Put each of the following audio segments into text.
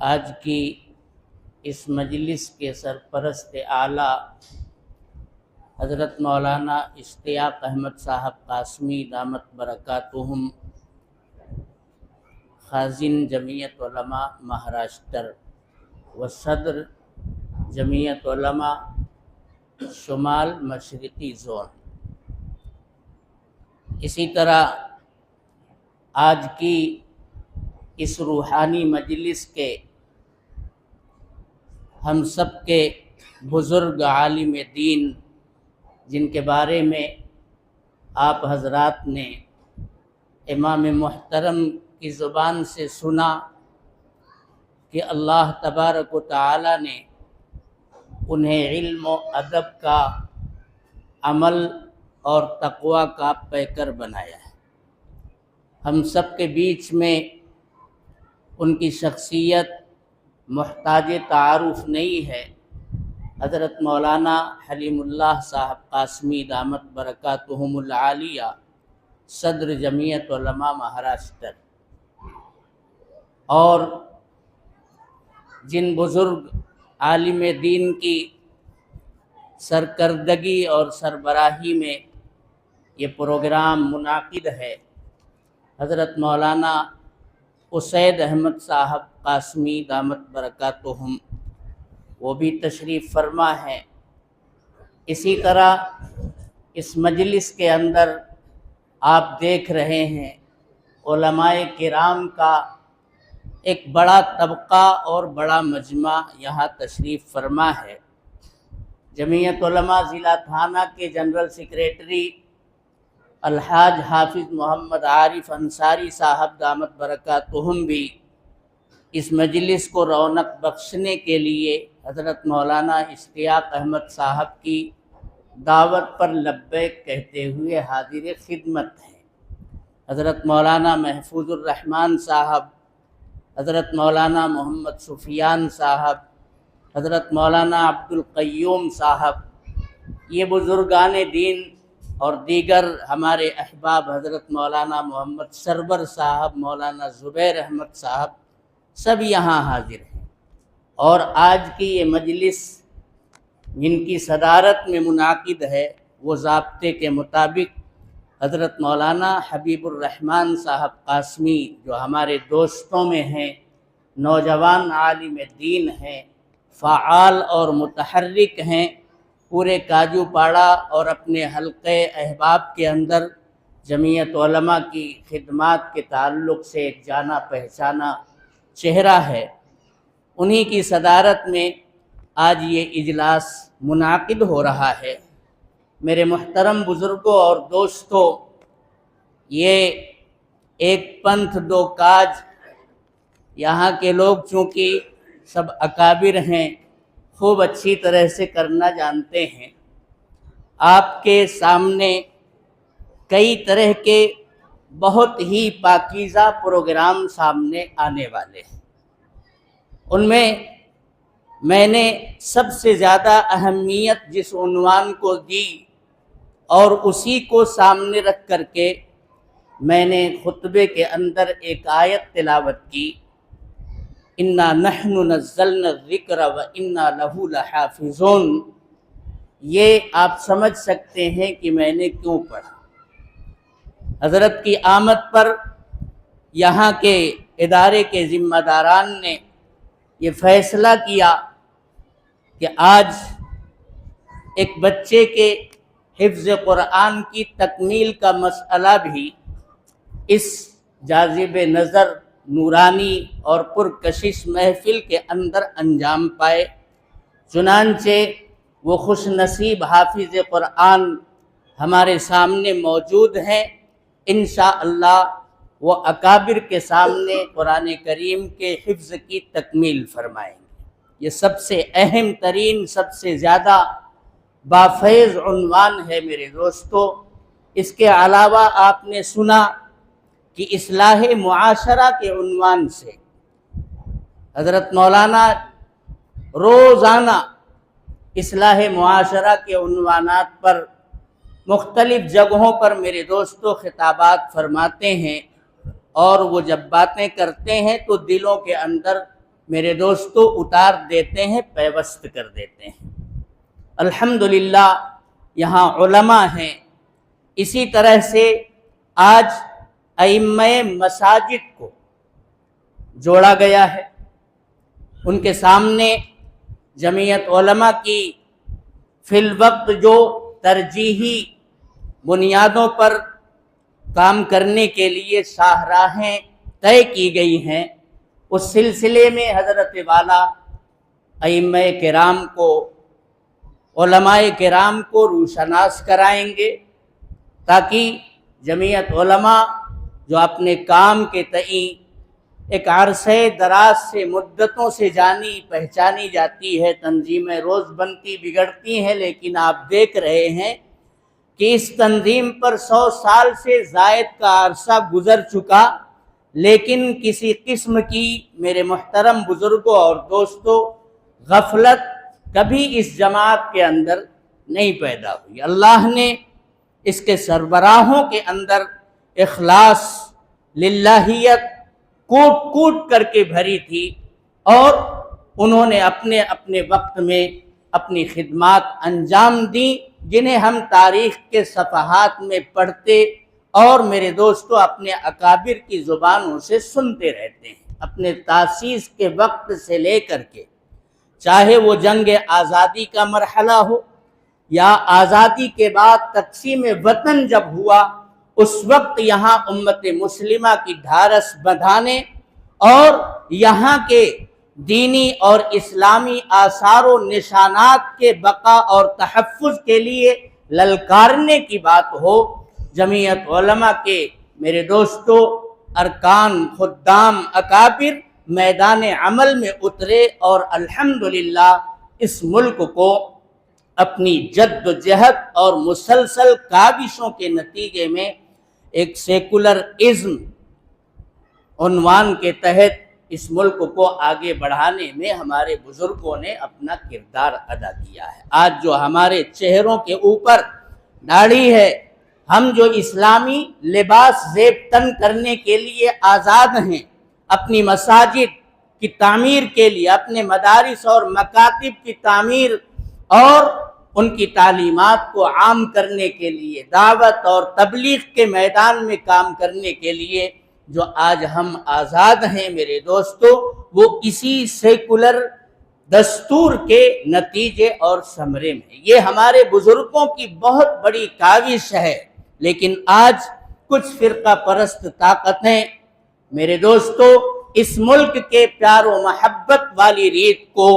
آج کی اس مجلس کے سرپرست اعلیٰ حضرت مولانا اشتیاق احمد صاحب قاسمی دامت برکاتہم، خازن جمعیت علماء مہاراشٹر و صدر جمعیت علماء شمال مشرقی زون، اسی طرح آج کی اس روحانی مجلس کے ہم سب کے بزرگ عالم دین، جن کے بارے میں آپ حضرات نے امام محترم کی زبان سے سنا کہ اللہ تبارک و تعالی نے انہیں علم و ادب کا، عمل اور تقوی کا پیکر بنایا ہے۔ ہم سب کے بیچ میں ان کی شخصیت محتاج تعارف نہیں ہے۔ حضرت مولانا حلیم اللہ صاحب قاسمی دامت برکاتہم العالیہ، صدر جمعیت علماء مہاراشٹر، اور جن بزرگ عالم دین کی سرکردگی اور سربراہی میں یہ پروگرام منعقد ہے، حضرت مولانا اسید احمد صاحب قاسمی دامت برکاتہم، وہ بھی تشریف فرما ہے۔ اسی طرح اس مجلس کے اندر آپ دیکھ رہے ہیں علماء کرام کا ایک بڑا طبقہ اور بڑا مجمع یہاں تشریف فرما ہے۔ جمعیت علماء ضلع تھانہ کے جنرل سیکریٹری الحاج حافظ محمد عارف انصاری صاحب دامت برکاتہم بھی اس مجلس کو رونق بخشنے کے لیے حضرت مولانا اشتیاق احمد صاحب کی دعوت پر لبیک کہتے ہوئے حاضر خدمت ہیں۔ حضرت مولانا محفوظ الرحمن صاحب، حضرت مولانا محمد سفیان صاحب، حضرت مولانا عبد القیوم صاحب، یہ بزرگان دین اور دیگر ہمارے احباب حضرت مولانا محمد سرور صاحب، مولانا زبیر احمد صاحب، سب یہاں حاضر ہیں۔ اور آج کی یہ مجلس جن کی صدارت میں منعقد ہے، وہ ضابطے کے مطابق حضرت مولانا حبیب الرحمن صاحب قاسمی، جو ہمارے دوستوں میں ہیں، نوجوان عالم دین ہیں، فعال اور متحرک ہیں، پورے کاجو پاڑا اور اپنے حلقے احباب کے اندر جمعیت علماء کی خدمات کے تعلق سے ایک جانا پہچانا چہرہ ہے۔ انہی کی صدارت میں آج یہ اجلاس منعقد ہو رہا ہے۔ میرے محترم بزرگوں اور دوستوں، یہ ایک پنتھ دو کاج، یہاں کے لوگ چونکہ سب اکابر ہیں، خوب اچھی طرح سے کرنا جانتے ہیں۔ آپ کے سامنے کئی طرح کے بہت ہی پاکیزہ پروگرام سامنے آنے والے ہیں۔ ان میں نے سب سے زیادہ اہمیت جس عنوان کو دی اور اسی کو سامنے رکھ کر کے میں نے خطبے کے اندر ایک آیت تلاوت کی، اِنَّا نَحْنُ نَزَّلْنَا الذِّكْرَ وَإِنَّا لَهُ لَحَافِظُونَ۔ یہ آپ سمجھ سکتے ہیں کہ میں نے کیوں پڑھا۔ حضرت کی آمد پر یہاں کے ادارے کے ذمہ داران نے یہ فیصلہ کیا کہ آج ایک بچے کے حفظ قرآن کی تکمیل کا مسئلہ بھی اس جاذب نظر، نورانی اور پرکشش محفل کے اندر انجام پائے۔ چنانچہ وہ خوش نصیب حافظ قرآن ہمارے سامنے موجود ہیں۔ انشاءاللہ وہ اکابر کے سامنے قرآن کریم کے حفظ کی تکمیل فرمائیں گے۔ یہ سب سے اہم ترین، سب سے زیادہ بافیض عنوان ہے میرے دوستو۔ اس کے علاوہ آپ نے سنا کہ اصلاح معاشرہ کے عنوان سے حضرت مولانا روزانہ اصلاح معاشرہ کے عنوانات پر مختلف جگہوں پر میرے دوستوں خطابات فرماتے ہیں، اور وہ جب باتیں کرتے ہیں تو دلوں کے اندر میرے دوستو اتار دیتے ہیں، پیوست کر دیتے ہیں۔ الحمدللہ یہاں علماء ہیں، اسی طرح سے آج ائمہ مساجد کو جوڑا گیا ہے، ان کے سامنے جمعیت علماء کی فی الوقت جو ترجیحی بنیادوں پر کام کرنے کے لیے شاہراہیں طے کی گئی ہیں، اس سلسلے میں حضرت والا ائمہ کرام کو، علماء کرام کو روشناس کرائیں گے، تاکہ جمعیت علماء جو اپنے کام کے تئیں ایک عرصے دراز سے مدتوں سے جانی پہچانی جاتی ہے، تنظیمیں روز بنتی بگڑتی ہیں، لیکن آپ دیکھ رہے ہیں کہ اس تنظیم پر 100 سال سے زائد کا عرصہ گزر چکا، لیکن کسی قسم کی میرے محترم بزرگوں اور دوستوں غفلت کبھی اس جماعت کے اندر نہیں پیدا ہوئی۔ اللہ نے اس کے سربراہوں کے اندر اخلاص، للہیت کوٹ کوٹ کر کے بھری تھی، اور انہوں نے اپنے اپنے وقت میں اپنی خدمات انجام دیں، جنہیں ہم تاریخ کے صفحات میں پڑھتے اور میرے دوستو اپنے اکابر کی زبانوں سے سنتے رہتے ہیں۔ اپنے تاسیس کے وقت سے لے کر کے، چاہے وہ جنگ آزادی کا مرحلہ ہو یا آزادی کے بعد تقسیم وطن جب ہوا، اس وقت یہاں امت مسلمہ کی ڈھارس بندھانے اور یہاں کے دینی اور اسلامی آثار و نشانات کے بقا اور تحفظ کے لیے للکارنے کی بات ہو، جمعیت علماء کے میرے دوستو ارکان، خدام، اکابر میدان عمل میں اترے، اور الحمدللہ اس ملک کو اپنی جد و جہد اور مسلسل کاوشوں کے نتیجے میں ایک سیکولر ازم عنوان کے تحت اس ملک کو آگے بڑھانے میں ہمارے بزرگوں نے اپنا کردار ادا کیا ہے۔ آج جو ہمارے چہروں کے اوپر داڑھی ہے، ہم جو اسلامی لباس زیب تن کرنے کے لیے آزاد ہیں، اپنی مساجد کی تعمیر کے لیے، اپنے مدارس اور مکاتب کی تعمیر اور ان کی تعلیمات کو عام کرنے کے لیے، دعوت اور تبلیغ کے میدان میں کام کرنے کے لیے جو آج ہم آزاد ہیں میرے دوستو، وہ اسی سیکولر دستور کے نتیجے اور ثمرے میں۔ یہ ہمارے بزرگوں کی بہت بڑی کاوش ہے، لیکن آج کچھ فرقہ پرست طاقتیں میرے دوستو اس ملک کے پیار و محبت والی ریت کو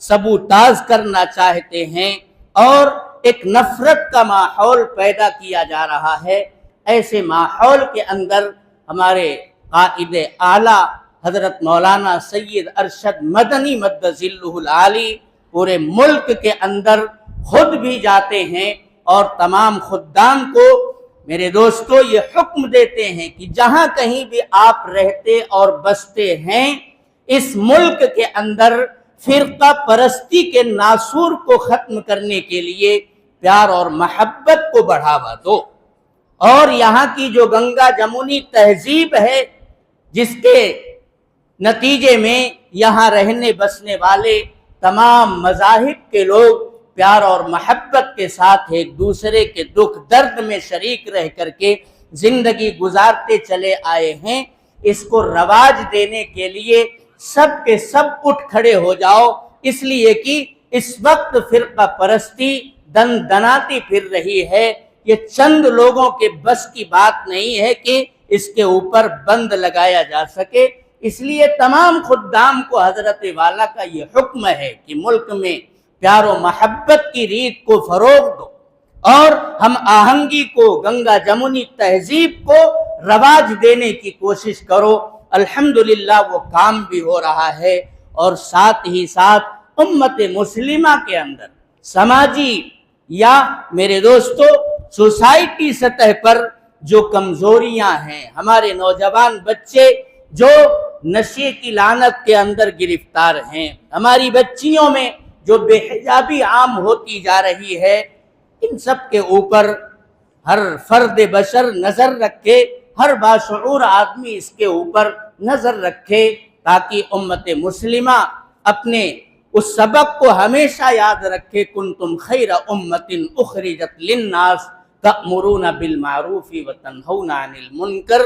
سبوتاز کرنا چاہتے ہیں، اور ایک نفرت کا ماحول پیدا کیا جا رہا ہے۔ ایسے ماحول کے اندر ہمارے قائد اعلیٰ حضرت مولانا سید ارشد مدنی مد ظلہ العالی پورے ملک کے اندر خود بھی جاتے ہیں، اور تمام خدام کو میرے دوستو یہ حکم دیتے ہیں کہ جہاں کہیں بھی آپ رہتے اور بستے ہیں، اس ملک کے اندر فرقہ پرستی کے ناسور کو ختم کرنے کے لیے پیار اور محبت کو بڑھاوا دو، اور یہاں کی جو گنگا جمونی تہذیب ہے، جس کے نتیجے میں یہاں رہنے بسنے والے تمام مذاہب کے لوگ پیار اور محبت کے ساتھ ایک دوسرے کے دکھ درد میں شریک رہ کر کے زندگی گزارتے چلے آئے ہیں، اس کو رواج دینے کے لیے سب کے سب اٹھ کھڑے ہو جاؤ، اس لیے کہ اس وقت فرقہ پرستی دن دناتی پھر رہی ہے۔ یہ چند لوگوں کے بس کی بات نہیں ہے کہ اس کے اوپر بند لگایا جا سکے، اس لیے تمام خدام کو حضرت والا کا یہ حکم ہے کہ ملک میں پیار و محبت کی ریت کو فروغ دو، اور ہم آہنگی کو، گنگا جمونی تہذیب کو رواج دینے کی کوشش کرو۔ الحمدللہ وہ کام بھی ہو رہا ہے، اور ساتھ ہی ساتھ امت مسلمہ کے اندر سماجی یا میرے دوستو سوسائٹی سطح پر جو کمزوریاں ہیں، ہمارے نوجوان بچے جو نشے کی لعنت کے اندر گرفتار ہیں، ہماری بچیوں میں جو بے حجابی عام ہوتی جا رہی ہے، ان سب کے اوپر ہر فرد بشر نظر رکھے، ہر باشعور آدمی اس کے اوپر نظر رکھے، تاکہ امت مسلمہ اپنے اس سبق کو ہمیشہ یاد رکھے، کنتم خیر امت اخرجت للناس تأمرون بالمعروف وتنہون عن المنکر۔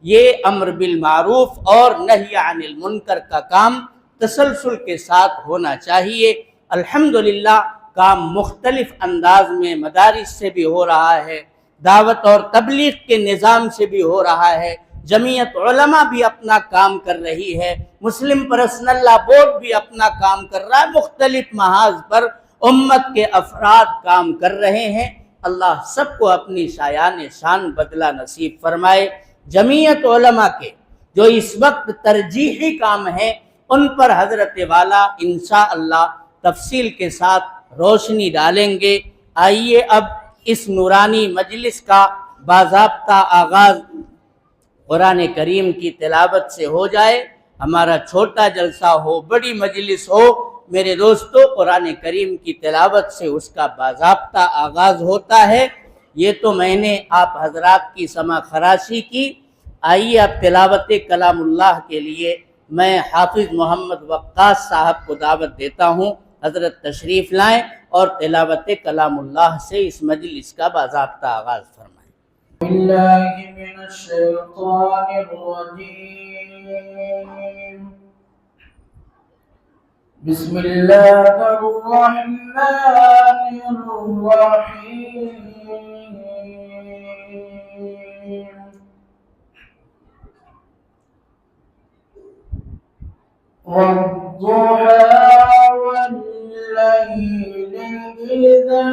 یہ امر بالمعروف اور نہی عن المنکر کا کام تسلسل کے ساتھ ہونا چاہیے۔ الحمدللہ کام مختلف انداز میں مدارس سے بھی ہو رہا ہے، دعوت اور تبلیغ کے نظام سے بھی ہو رہا ہے، جمعیت علماء بھی اپنا کام کر رہی ہے، مسلم پرسنل لا بورڈ بھی اپنا کام کر رہا ہے، مختلف محاذ پر امت کے افراد کام کر رہے ہیں۔ اللہ سب کو اپنی شایان شان بدلہ نصیب فرمائے۔ جمعیت علماء کے جو اس وقت ترجیحی کام ہیں ان پر حضرت والا انشاءاللہ تفصیل کے ساتھ روشنی ڈالیں گے۔ آئیے اب اس نورانی مجلس کا باضابطہ آغاز قرآن کریم کی تلاوت سے ہو جائے۔ ہمارا چھوٹا جلسہ ہو، بڑی مجلس ہو، میرے دوستو قرآن کریم کی تلاوت سے اس کا باضابطہ آغاز ہوتا ہے۔ یہ تو میں نے آپ حضرات کی سمع خراشی کی۔ آئیے اب تلاوت کلام اللہ کے لیے میں حافظ محمد وقاص صاحب کو دعوت دیتا ہوں، حضرت تشریف لائیں اور تلاوت کلام اللہ سے اس مجلس کا باضابطہ آغاز فرمائیں۔ باللہ من الشیطان الرجیم، بسم اللہ الرحمن الرحیم، والضحى والليل إذا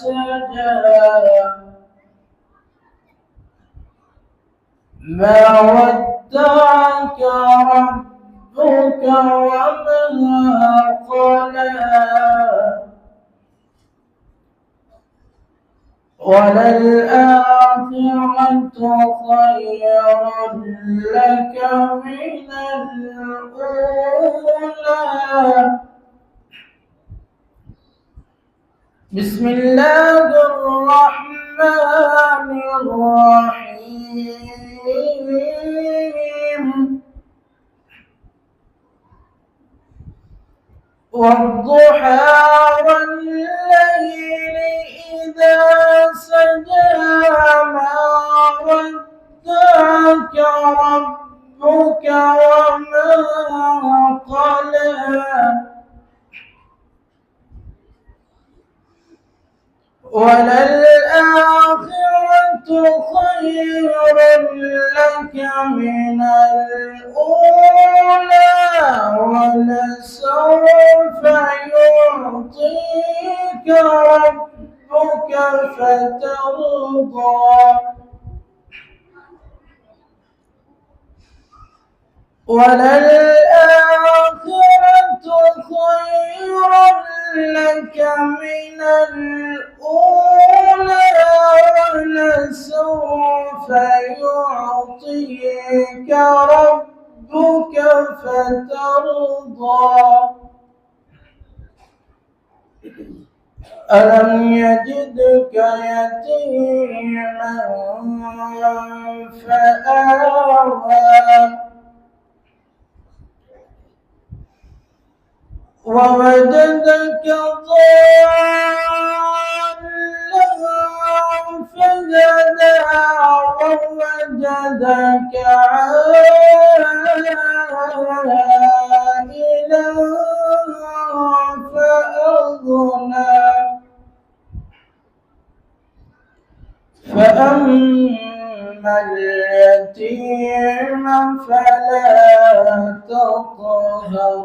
سجى، ما ودعك ربك وما قلى، وللآخرة خير لك من الأولى۔ بسم الله الرحمن الرحيم، والضحى والليل إذا سجى، ما ودعك ربك وما قلى، وللآخرة خير لك من الأولى، ولسوف يعطيك ربك فترضى، وللآخرة خير لك من الأولى، ولسوف يعطيك ربك فترضى، ألم يجدك يتيما فآوى، ووجدك ضالا فهدى، ووجدك عائلا فأغنى، فأما اليتيم فلا تقهر،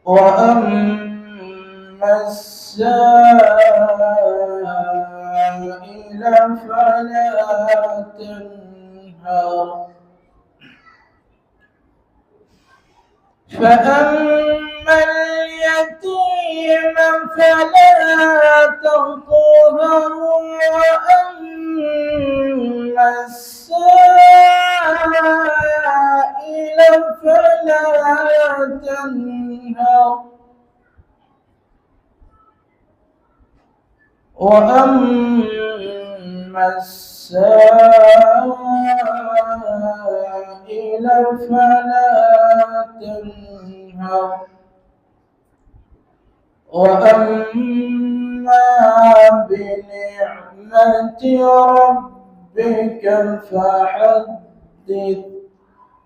وأما السائل فلا تنهر، فأما اليتيم فلا تقهر، وأما السائل فلا تنهر، وأما السائل فلا تنهر وأما بنعمة ربك فحدث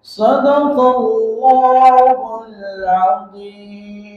صدق الله العظيم.